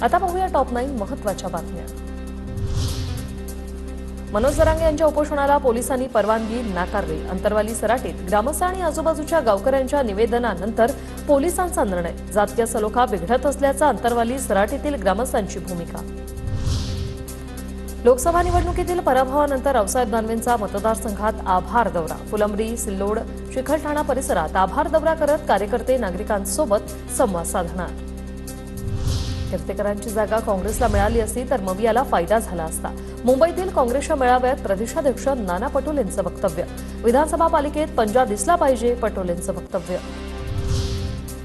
आता पाहूया टॉप 9 महत्त्वाच्या बातम्या। मनोज जरांगे यांच्या उपोषणाला पोलिसांनी परवानगी नाकारली। अंतरवाली सराटीत ग्रामस्थ आणि आजूबाजूच्या गावकऱ्यांच्या निवेदनानंतर पोलिसांचा निर्णय। जातीय सलोखा बिघडत असल्याचा अंतरवाली सराटीतील ग्रामस्थांची भूमिका। लोकसभा निवडणुकीतील पराभवानंतर रावसाहेब दानवेंचा मतदारसंघात आभार दौरा। फुलंब्री, सिल्लोड, चिखलठाणा परिसरात आभार दौरा करत कार्यकर्ते नागरिकांसोबत संवाद साधणार। कीर्तेकरांची जागा काँग्रेसला मिळाली असती तर मवियाला फायदा झाला असता। मुंबईतील काँग्रेसच्या मेळाव्यात प्रदेशाध्यक्ष नाना पटोलेंचं वक्तव्य। विधानसभा पालिकेत पंजा दिसला पाहिजे, पटोलेंचं वक्तव्य।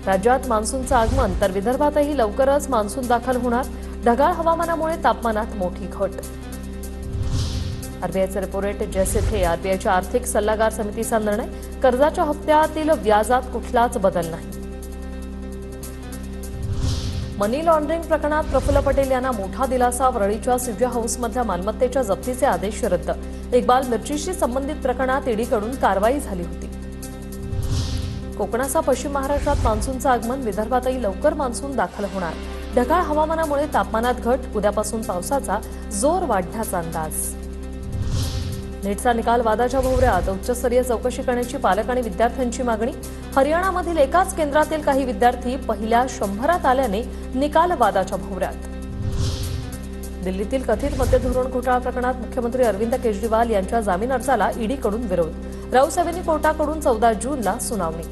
राज्यात मान्सूनचं आगमन तर विदर्भातही लवकरच मान्सून दाखल होणार। ढगाळ हवामानामुळे तापमानात मोठी घट। आरबीआयचे रेपो रेट जैसे थे। आरबीआयच्या आर्थिक सल्लागार समितीचा निर्णय। कर्जाच्या हप्त्यातील व्याजात कुठलाच बदल नाही। मनी लॉन्ड्रिंग प्रकरणात प्रफुल्ल पटेल यांना मोठा दिलासा। वरळीच्या सिव्या हाऊसमधल्या मालमत्तेच्या जप्तीचे आदेश रद्द। इक्बाल मिरचीशी संबंधित प्रकरणात ईडीकडून कारवाई झाली होती। कोकणासह पश्चिम महाराष्ट्रात मान्सूनचं आगमन। विदर्भातही लवकर मान्सून दाखल होणार। ढगाळ हवामानामुळे तापमानात घट। उद्यापासून पावसाचा जोर वाढण्याचा अंदाज। नीटचा निकाल वादाच्या भोवऱ्यात। उच्चस्तरीय चौकशी करण्याची पालक आणि विद्यार्थ्यांची मागणी। हरियाणामधील एकाच केंद्रातील काही विद्यार्थी पहिल्या 100त आल्याने निकाल वादाच्या भोवऱ्यात। दिल्लीतील कथित मद्य धोरण घोटाळा प्रकरणात मुख्यमंत्री अरविंद केजरीवाल यांच्या जामीन अर्जाला ईडीकडून विरोध। राऊत यांनी कोर्टाकडून 14 जूनला सुनावणी।